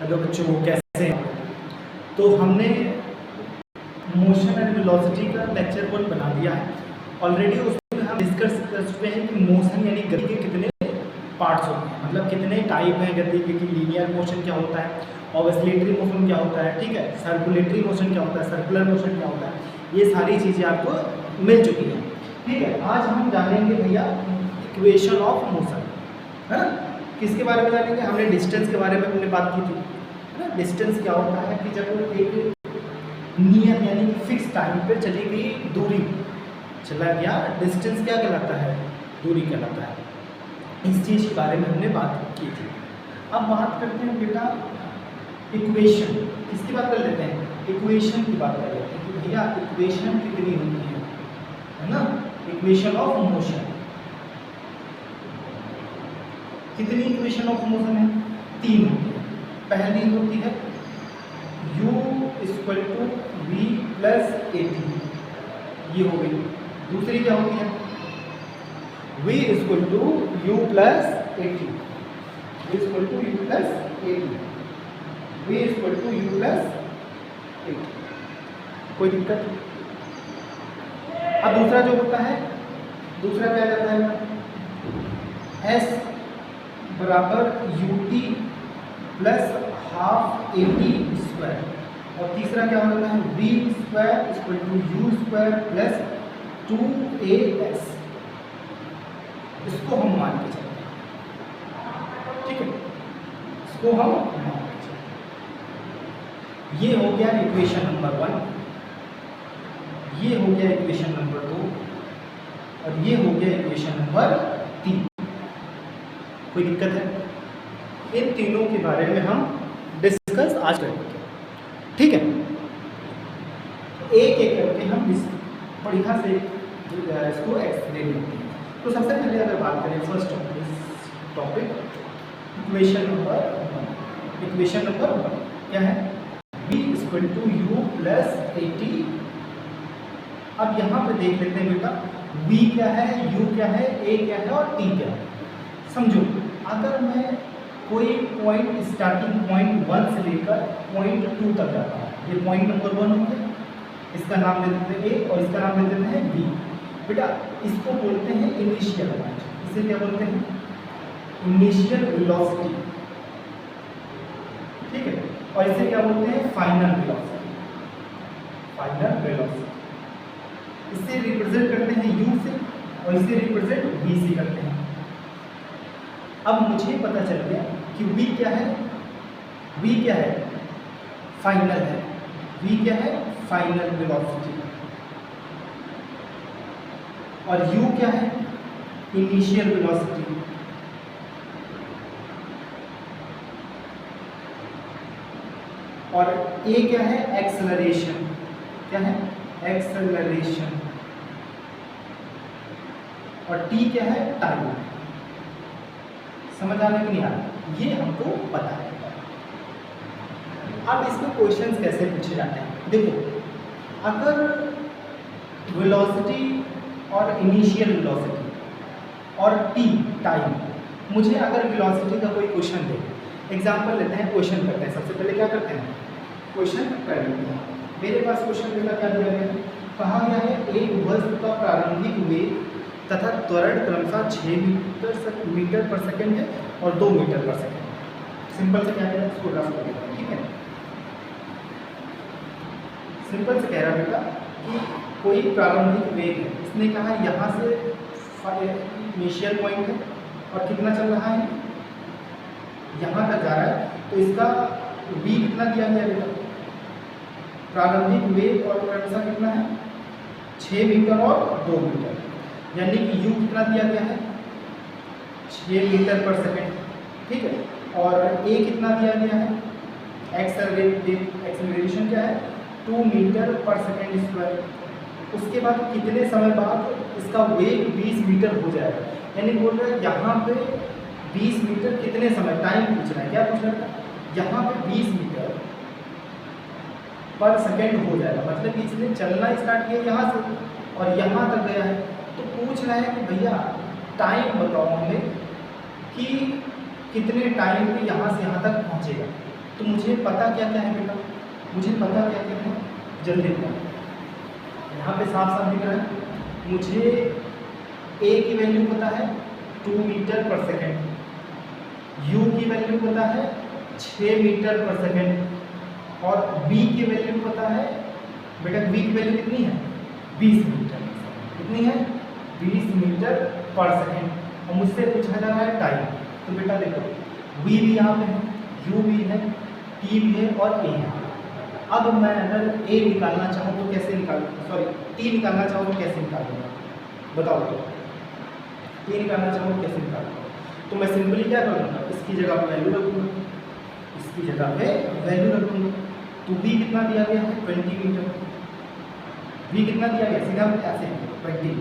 Hello बच्चों, कैसे हैं? तो हमने मोशन एंड वेलोसिटी का लेक्चर 1 बना दिया है ऑलरेडी। उसमें हम डिस्कस कर चुके हैं कि मोशन यानी गति के कितने पार्ट्स होते हैं, मतलब कितने टाइप हैं गति के, कि लीनियर मोशन क्या होता है, ऑसिलेटरी मोशन क्या होता है, ठीक है, सर्कुलेटरी मोशन क्या होता है, सर्कुलर मोशन क्या होता है, ये सारी चीज़ें आपको मिल चुकी हैं। ठीक है, आज हम जानेंगे भैया इक्वेशन ऑफ मोशन, है ना। किसके बारे में जानेंगे? हमने डिस्टेंस के बारे में हमने बात की थी, है ना। डिस्टेंस क्या होता है कि जब एक नियत यानी कि फिक्स टाइम पे चली गई दूरी चला गया, डिस्टेंस क्या कहलाता है? दूरी कहलाता है। इस चीज़ के बारे में हमने बात की थी। अब बात करते हैं बेटा इक्वेशन। किसकी बात कर लेते हैं? इक्वेशन की बात कर लेते हैं कि भैया इक्वेशन कितनी होती है ना। इक्वेशन ऑफ मोशन, कितनी इक्वेशन ऑफ मोशन है? 3 होती है। पहली होती है u = v + at, ये हो गई। दूसरी क्या होती है? v = u + at, v = u + at, v = u + at। कोई दिक्कत? अब दूसरा जो होता है, दूसरा क्या जाता है? s = ut + ½ at²। और तीसरा क्या होता है? v² = u² + 2as। इसको हम मान के चलते हैं, ठीक है, इसको हम मान के चलते हैं। ये हो गया इक्वेशन नंबर 1, ये हो गया इक्वेशन नंबर 2 और ये हो गया इक्वेशन नंबर 3। कोई दिक्कत है? इन तीनों के बारे में हम डिस्कस आज करेंगे, ठीक है। एक एक करके हम बढ़िया से इसको एक्सप्लेन करते हैं। तो सबसे पहले अगर बात करें first topic equation number 1। Equation number 1 क्या है? v = u + at। अब यहाँ पे देख लेते हैं बेटा v क्या है, u क्या है, a क्या है और t क्या है। समझो, अगर मैं कोई पॉइंट स्टार्टिंग पॉइंट 1 से लेकर पॉइंट 2 तक जाता हूँ, ये पॉइंट नंबर 1 हो गया, इसका नाम दे देते हैं a और इसका नाम दे देते हैं b। बेटा इसको बोलते हैं इनिशियल पॉइंट। इसे क्या बोलते हैं? इनिशियल वेलोसिटी, ठीक है। और इसे क्या बोलते हैं? Final velocity, final velocity. इसे रिप्रेजेंट करते हैं u से और इसे रिप्रेजेंट v से करते हैं। अब मुझे पता चल गया कि v क्या है? v क्या है? फाइनल है। v क्या है? Final velocity. और u क्या है? Initial velocity. और a क्या है? एक्सेलरेशन। क्या है? एक्सेलरेशन। और t क्या है? टाइम। समझ आने की नहीं आ रहा? ये हमको पता है। अब इसमें क्वेश्चंस कैसे पूछे जाते हैं? देखो, अगर वेलोसिटी और इनिशियल वेलोसिटी और t टाइम, मुझे अगर वेलोसिटी का कोई क्वेश्चन दे, एग्जांपल लेते हैं, क्वेश्चन करते हैं। सबसे पहले क्या करते हैं? क्वेश्चन कर लेते हैं। मेरे पास क्वेश्चन बेटा क्या दिया गया है? कहा गया है एक वस्तु का प्रारंभिक वेग तथा त्वरण क्रमशः 6 मीटर/सेकंड है और 2 मीटर/सेकंड। सिंपल से क्या कह रहा है? इसको रफ कर देते हैं, ठीक है। सिंपल से कह रहा बेटा कि कोई प्रारंभिक वेग है, इसने कहा यहाँ से इनिशियल पॉइंट है और कितना चल रहा है? यहाँ तक जा रहा है, तो इसका v कितना दिया गया बेटा? प्रारंभिक वेग और क्रमशः कितना है? 6 मीटर और 2 मीटर, यानी कि u कितना दिया गया है? 6 मीटर/सेकंड, ठीक है। और a कितना दिया गया है? एक्सेलरेशन क्या है? 2 मीटर/सेकंड²। उसके बाद कितने समय बाद इसका वेग 20 मीटर हो जाएगा, यानी बोल रहे हैं यहाँ पे 20 मीटर कितने समय, टाइम पूछ रहा है। क्या पूछ रहा है? यहाँ पे 20 मीटर/सेकंड हो जाएगा, मतलब कि इसने चलना स्टार्ट किया यहाँ से और यहाँ तक गया है। तो पूछ रहा है कि भैया टाइम बताओ हमें कि कितने टाइम में यहाँ से यहाँ तक पहुँचेगा। तो मुझे पता क्या क्या है बेटा, मुझे पता क्या क्या है, जल्दी बताओ। यहाँ पे साफ साफ दिख रहा है, मुझे ए की वैल्यू पता है 2 मीटर पर सेकेंड, यू की वैल्यू पता है 6 मीटर पर सेकेंड, और बी की वैल्यू पता है बेटा, बी की वैल्यू कितनी है 20 मीटर, कितनी है 20 मीटर पर सेकेंड। और मुझसे पूछा जा रहा है टाइम, तो बेटा देखो वी भी यहाँ पे है, यू भी है, टी भी है और ए है। अब मैं अगर ए निकालना चाहूँ तो कैसे निकालूँ, सॉरी टी निकालना चाहूँ तो कैसे निकालूंगा, बताओ तो। टी निकालना चाहूँ कैसे निकालूंगा, तो मैं सिंपली क्या करूँगा, इसकी जगह पर वैल्यू रखूँगा, इसकी जगह पे वैल्यू रखूँगा। तो वी कितना दिया गया है 20 मीटर, वी कितना दिया गया सीधा ऐसे 20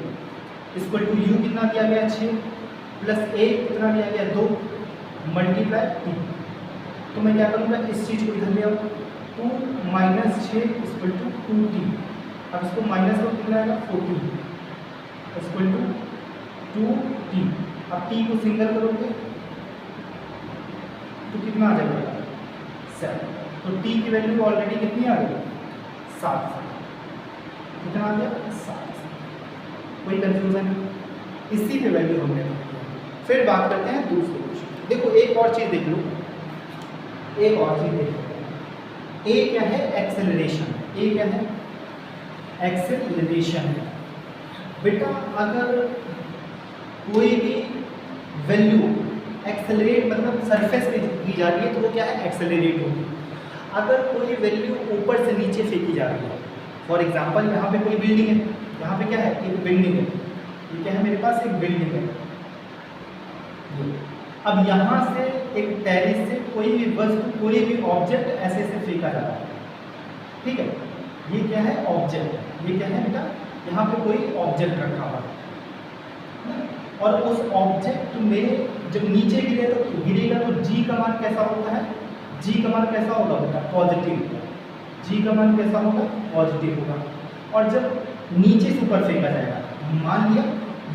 इक्वल टू यू कितना दिया गया 6 प्लस ए कितना दिया गया 2 मल्टीप्लाई टी। तो मैं क्या करूँगा, इस चीज़ को इधर ले आऊँ, 2 माइनस 6 इक्वल टू 2t। अब इसको माइनस को कितना आएगा 14 इक्वल टू 2t। अब t को सिंगल करोगे तो कितना आ जाएगा 7। तो t की वैल्यू ऑलरेडी कितनी आ गई 7, कितना आ गया 7। कोई कंफ्यूजन नहीं, इसी पे वैल्यू हमने रखी है। फिर बात करते हैं दूसरे क्वेश्चन। देखो एक और चीज़ देख लो, एक और चीज़ देख लो। ए क्या है एक्सेलरेशन, ए क्या है एक्सेलरेशन। बेटा अगर कोई भी वैल्यू एक्सेलरेट मतलब सरफेस पे की जा रही है तो वो क्या है एक्सेलरेट होगी। अगर कोई वैल्यू ऊपर से नीचे फेंकी जा रही है, फॉर एग्जांपल यहाँ पे कोई बिल्डिंग है, यहाँ पे क्या है एक बिल्डिंग है, ये क्या है मेरे पास एक बिल्डिंग है। अब यहाँ से एक टेरेस से कोई भी वस्तु कोई भी ऑब्जेक्ट ऐसे से फेंका जा रहा है, ठीक है। ये क्या है ऑब्जेक्ट, ये क्या है बेटा यहाँ पे कोई ऑब्जेक्ट रखा हुआ है, और उस ऑब्जेक्ट में जब नीचे गिरेगा तो जी का मान कैसा होता है, जी का मान कैसा होगा बेटा पॉजिटिव, जी का मान कैसा होगा पॉजिटिव होगा। और जब नीचे से ऊपर फेंका जाएगा, मान लिया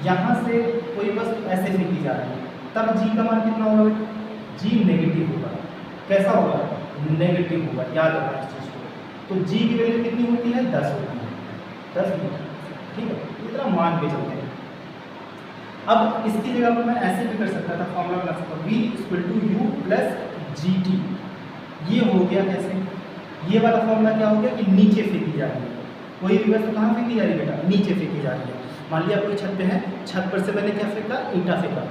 यहाँ से कोई वस्तु ऐसे फेंकी जा रही है, तब जी का मान कितना होगा बेटा, जी नेगेटिव होगा। कैसा होगा नेगेटिव होगा, याद रखना इस चीज़ को। तो जी की वैल्यू कितनी होती है 10 होती है, 10, ठीक है। इतना मान के चलते हैं। अब इसकी जगह पर मैं ऐसे भी कर सकता था, फॉर्मूला बना सकता v equal to u plus g t. ये हो गया कैसे, ये वाला फॉर्मूला क्या हो गया कि नीचे फेंकी जा रही है, कोई भी वस्तु कहाँ फेंकी जा रही है बेटा, नीचे फेंकी जा रही है। मान लिया कोई छत पे है, छत पर से मैंने क्या फेंका, ईंटा फेंका,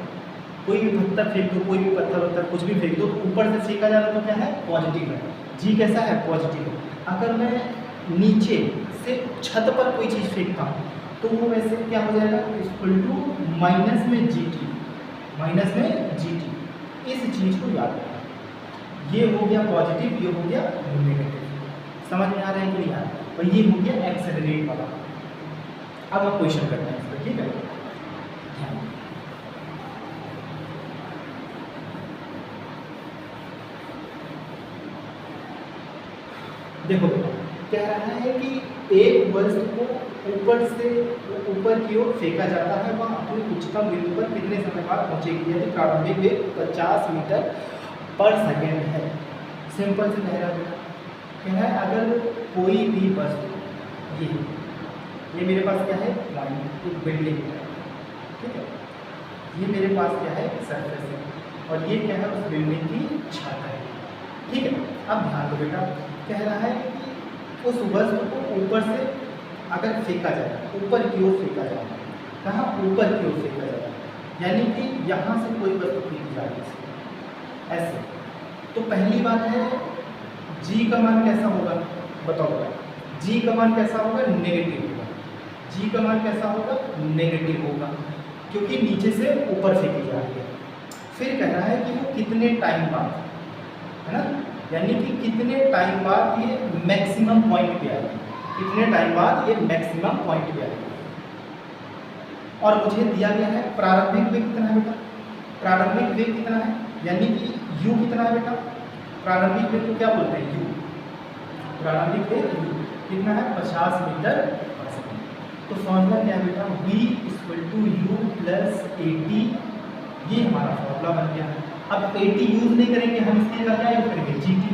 कोई भी पत्थर फेंक दो, कोई भी पत्थर कुछ भी फेंक दो, तो ऊपर से फेंका जा रहा है तो क्या है पॉजिटिव है, जी कैसा है पॉजिटिव है। अगर मैं नीचे से छत पर कोई चीज़ फेंकता हूँ तो वो वैसे क्या हो जाएगा इक्वल टू माइनस में जी टी, माइनस में जी टी। इस चीज़ को याद रखना, ये हो गया पॉजिटिव, ये हो गया नेगेटिव। समझ में आ रहा है कि नहीं आ रहा है, और ये हो गया एक्सेलरेट वाला। अब हम क्वेश्चन करते हैं इस पर, ठीक है। देखो कह रहा है कि एक वस्तु को ऊपर की ओर फेंका जाता है, वह अपने उच्चतम बिंदु पर कितने समय बाद पहुंचेगी, यदि प्रारंभिक वेग 50 मीटर पर सेकेंड है। सिंपल से कह रहा है अगर कोई भी वस्तु, ये मेरे पास क्या है एक बिल्डिंग है, ठीक है, ये मेरे पास क्या है सरफेस है, और ये क्या है उस बिल्डिंग की छत है, ठीक है। अब ध्यान दो बेटा, कह रहा है कि उस वस्तु को ऊपर से अगर फेंका जाए, ऊपर की ओर फेंका जाए, कहाँ ऊपर की ओर फेंका जाए, यानी कि यहाँ से कोई वस्तु फेंकी जा रही है ऐसे। तो पहली बात है जी का मान कैसा होगा बताओ, जी का मान कैसा होगा नेगेटिव होगा, जी का मान कैसा होगा नेगेटिव होगा, क्योंकि नीचे से ऊपर फेंकी जा रही है। फिर कह रहा है कि वो कितने टाइम बाद, है ना, यानी कि कितने टाइम बाद ये मैक्सिमम पॉइंट पे आएगा, कितने टाइम बाद ये मैक्सिमम पॉइंट पे आएगा। और मुझे दिया गया है प्रारंभिक वेग कितना है बेटा, प्रारंभिक वेग कितना है, यानी कि u कितना है बेटा, प्रारंभिक वेग को क्या बोलते हैं u, प्रारंभिक वेग कितना है 50 मीटर पर सेकेंड। तो फॉर्मूला क्या है बेटा v equal to u plus 80, ये हमारा फॉर्मूला बन गया है। अब 80 यूज नहीं करेंगे हम, इसकी जगह क्या यूज करेंगे gt,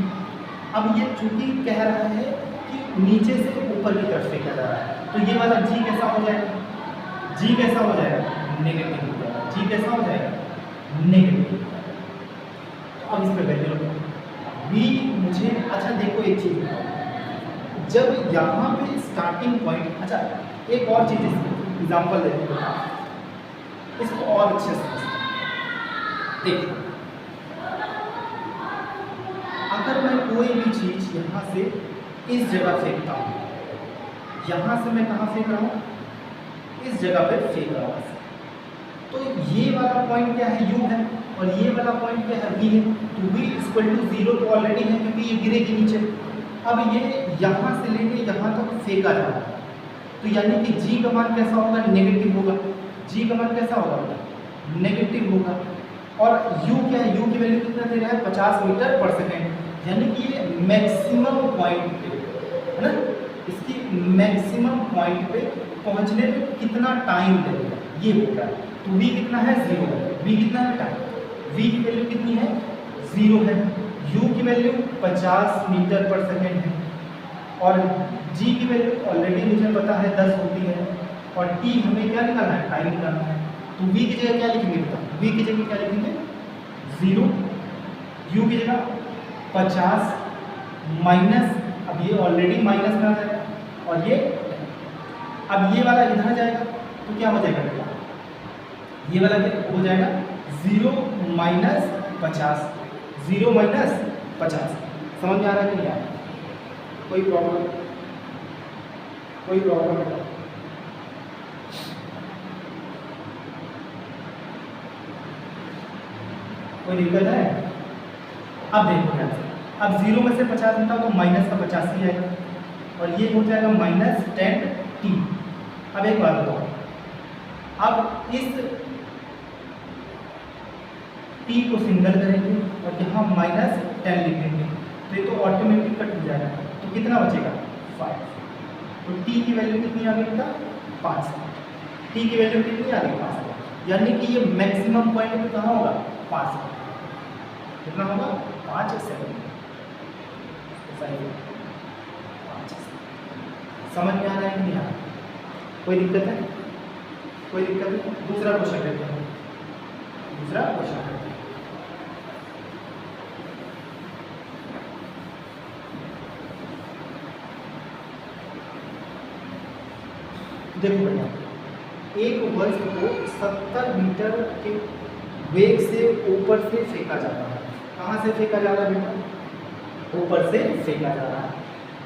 अब ये चूंकि कह रहा है कि नीचे से ऊपर की तरफ फेंका जा रहा है, तो ये वाला जी कैसा हो जाएगा, जी कैसा हो जाएगा, नेगेटिव हो जाएगा। जी कैसा हो जाएगा, नेगेटिव। तो अब इस पर वैल्यू लो बी मुझे, अच्छा देखो एक चीज़ बताओ, जब यहाँ पे स्टार्टिंग पॉइंट, अच्छा एक और चीज़ एग्जाम्पल देते हैं, इसको और अच्छे से देखो, अगर मैं कोई भी चीज़ यहाँ से इस जगह फेंकता हूँ, यहाँ से मैं कहाँ फेंक रहा हूँ, इस जगह पे फेंक रहा हूँ, तो ये वाला पॉइंट क्या है, यू है, और ये वाला पॉइंट क्या है, वी है। तो वी इक्वल टू 0 तो ऑलरेडी है क्योंकि ये गिरेगी नीचे। अब ये यहाँ से लेके यहाँ तक फेंका जा रहा है, तो यानी कि जी का मान कैसा होगा, नेगेटिव होगा। जी का मान कैसा होगा, नेगेटिव होगा। और u क्या है, u की वैल्यू कितना दे रहा है, 50 मीटर पर सेकेंड, यानी कि ये मैक्सिमम पॉइंट पे है ना, इसकी मैक्सिमम पॉइंट पे पहुंचने में कितना टाइम लगेगा ये होगा। तो v कितना है, 0 है। v कितना है टाइम, v की वैल्यू कितनी है, 0 है। u की वैल्यू 50 मीटर पर सेकेंड है, और g की वैल्यू ऑलरेडी मुझे पता है 10 होती है, और t हमें क्या निकालना है, टाइम निकालना है। तो v की जगह क्या लिखेंगे बेटा, v की जगह क्या लिखेंगे, 0, u की जगह 50 माइनस, अब ये ऑलरेडी माइनस में आ जाएगा, और ये अब ये वाला इधर जाएगा तो क्या हो जाएगा बेटा, ये वाला क्या हो जाएगा, 0 माइनस 50, 0 माइनस 50। समझ में आ रहा है कि नहीं आ रहा, कोई प्रॉब्लम, कोई प्रॉब्लम बेटा, कोई दिक्कत है। अब देखो ध्यान से, अब 0 में से 50 निकालो तो माइनस का 50 ही आएगा, और ये हो जाएगा माइनस 10t। अब एक बात बताओ, अब इस t को सिंगल करेंगे और यहाँ माइनस 10 लिखेंगे, तो ये तो ऑटोमेटिक कट हो जाएगा, तो कितना बचेगा, 5। तो t की वैल्यू कितनी आ गई बेटा, 5। t की वैल्यू कितनी आ गई, 5, यानी कि ये मैक्सिमम पॉइंट पे कहाँ होगा, 5, कितना होगा, 5 सेकंड। समझ में आ रहा है कि नहीं आ रहा, कोई दिक्कत है, कोई दिक्कत है। दूसरा क्वेश्चन लेते हैं, दूसरा क्वेश्चन लेते हैं। देखो बेटा, एक वस्तु को 70 मीटर के वेग से ऊपर से फेंका जा रहा है। कहाँ से फेंका जा रहा है बेटा, ऊपर से फेंका जा रहा है।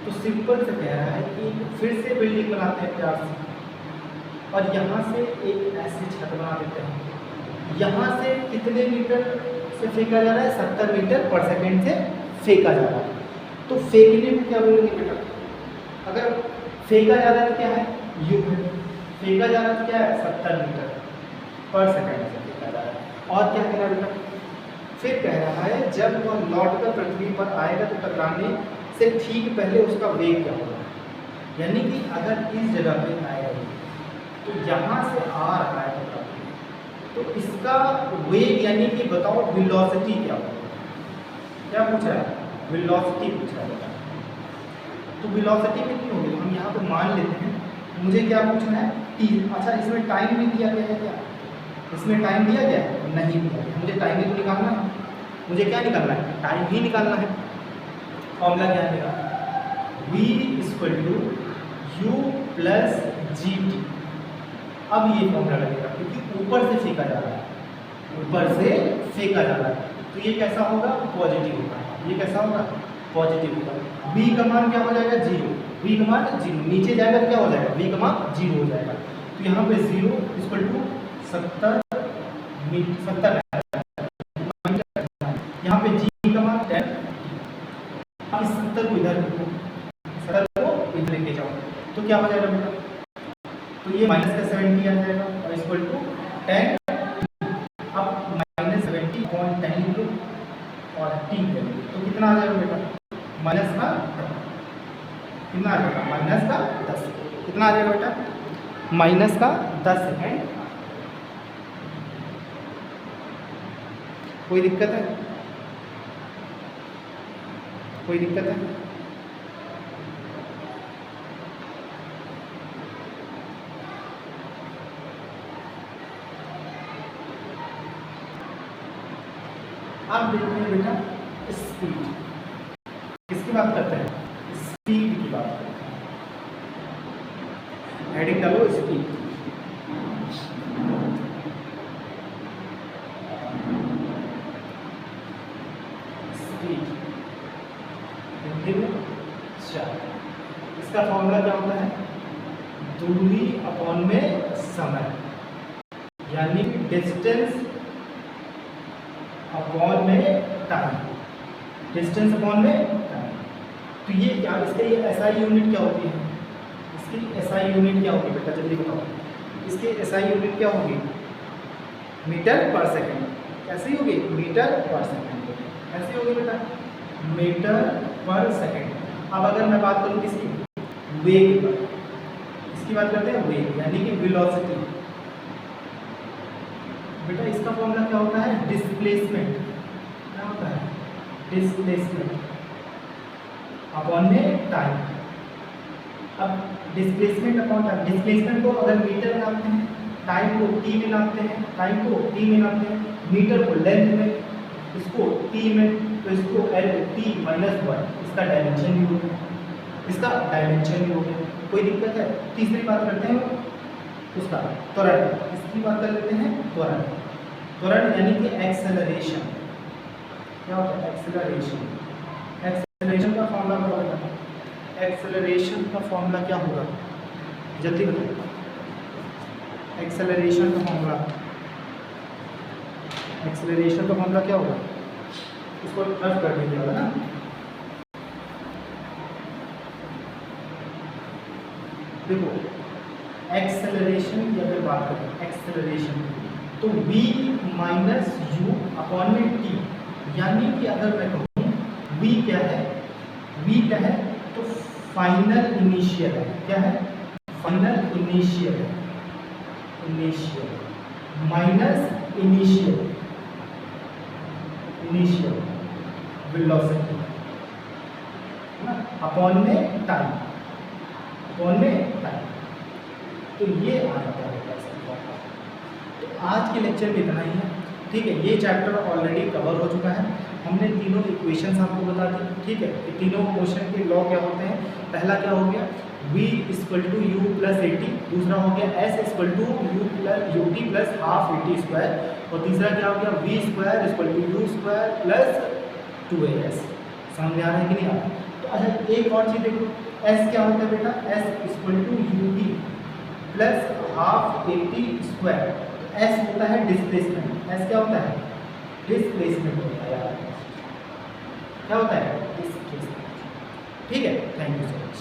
तो सिंपल से कह रहा है कि फिर से बिल्डिंग बनाते हैं प्यार से, और यहाँ से एक ऐसी छत बना देते हैं। यहाँ से कितने मीटर से फेंका जा रहा है, 70 मीटर पर सेकेंड से फेंका जा रहा है। तो फेंकने में क्या बोलेंगे बेटा, अगर फेंका जा रहा है तो क्या है, यू है, फेंका जा रहा है तो क्या है, 70 मीटर पर सेकेंड से फेंका जा रहा है। और क्या कह रहा है बेटा, फिर कह रहा है जब वह लौट कर पृथ्वी पर आएगा तो टकराने से ठीक पहले उसका वेग क्या होगा, यानी कि अगर इस जगह पे आएगा तो यहाँ से आ रहा है तो इसका वेग यानी कि बताओ वेलोसिटी क्या होगा, क्या पूछ रहा है, वेलोसिटी पूछ रहा है। तो वेलोसिटी कितनी होगी, हम यहाँ पे मान लेते हैं, मुझे क्या पूछना है, t। अच्छा इसमें टाइम भी दिया गया है क्या, इसमें टाइम दिया गया है, नहीं दिया गया, मुझे टाइम ही तो निकालना है, मुझे क्या निकालना है, टाइम ही निकालना है। फॉर्मूला क्या है, v equal to u plus g t. अब ये फॉर्मूला लगेगा क्योंकि ऊपर से फेंका जा रहा है, ऊपर से फेंका जा रहा है, तो ये कैसा होगा, पॉजिटिव होगा, ये कैसा होगा, पॉजिटिव होगा। v का मान क्या हो जाएगा, 0, v का मान 0, नीचे जाएगा तो क्या हो जाएगा, v का मान 0 हो जाएगा। तो यहाँ पे 0 इक्वल टू 70 यहाँ पे g का मान 10। अब इस 70 को इधर रखो, 70 को इधर लेके जाओ तो क्या हो जाएगा बेटा, तो ये माइनस का 70 आ जाएगा और इक्वल टू 10। अब माइनस 70/10 लिख लो और t कर लो तो कितना आ जाएगा बेटा, माइनस का कितना आ जाएगा, माइनस का 10। कितना आ जाएगा बेटा, माइनस का 10 सेकेंड। कोई दिक्कत है, कोई दिक्कत है? आप देखते हैं बेटा स्पीड, किसकी बात करते हैं? स्पीड की बात करते हैं। हेडिंग डालो स्पीड। स्पीड हिंदी में चाल। इसका फॉर्मूला क्या होता है? दूरी अपॉन में समय, यानी डिस्टेंस अपॉन में टाइम। डिस्टेंस अपॉन में टाइम। तो ये क्या, इसका ये एसआई यूनिट क्या होती है? इसकी एसआई यूनिट क्या होगी बेटा, जल्दी बताओ। इसकी एसआई यूनिट क्या होगी? मीटर पर सेकंड। कैसी होगी? मीटर पर सेकंड। ऐसी होगी बेटा, मीटर पर सेकंड। अब अगर मैं बात करूँ किसकी? वेग पर। इसकी बात करते हैं वेग, यानी कि वेलोसिटी। बेटा इसका फॉर्मूला क्या होता है? डिस्प्लेसमेंट। क्या होता है? डिस्प्लेसमेंट अपॉन में टाइम। अब डिस्प्लेसमेंट अपॉन टाइम, डिस्प्लेसमेंट को अगर मीटर में नापते हैं, टाइम को टी में नापते हैं, मीटर को लेंथ में, इसको टी में, तो इसको एल टी माइनस 1, इसका डायमेंशन भी हो गया, कोई दिक्कत है? तीसरी बात करते हैं उसका त्वरण। इसकी बात कर लेते हैं त्वरण। त्वरण यानी कि एक्सेलरेशन। क्या होता है? एक्सेलरेशन का फॉर्मूला क्या होगा? एक्सेलरेशन का फॉर्मूला क्या होगा, जल्दी बताओ। एक्सेलरेशन का फॉर्मूला क्या होगा? इसको रफ कर दीजिएगा ना। देखो एक्सेलरेशन की अगर बात करें, एक्सेलरेशन तो v माइनस यू अपॉन में टी, यानी कि अगर मैं कहूँ v क्या है? तो फाइनल इनिशियल है। क्या है? Final initial minus initial velocity upon में टाइम। तो ये आ जाता है। तो आज के लेक्चर में इतना ही है, ठीक है। ये चैप्टर ऑलरेडी कवर हो चुका है। हमने तीनों इक्वेशंस आपको बता दी, ठीक है। कि तीनों मोशन के लॉ क्या होते हैं? पहला क्या हो गया? v equal to u plus a t. दूसरा हो गया s equal to u t plus half a t square. और तीसरा क्या हो गया? v square equal to u square plus 2as। समझ में आ रहा है कि नहीं आ रहा? तो अच्छा एक और चीज़ देखो, s क्या होता है बेटा? s equal to u t plus half a t square. s होता है डिस्प्लेसमेंट। s क्या होता है? डिस्प्लेसमेंट होता है यार। क्या होता है? डिस्प्लेसमेंट। ठीक है, थैंक यू सो मच।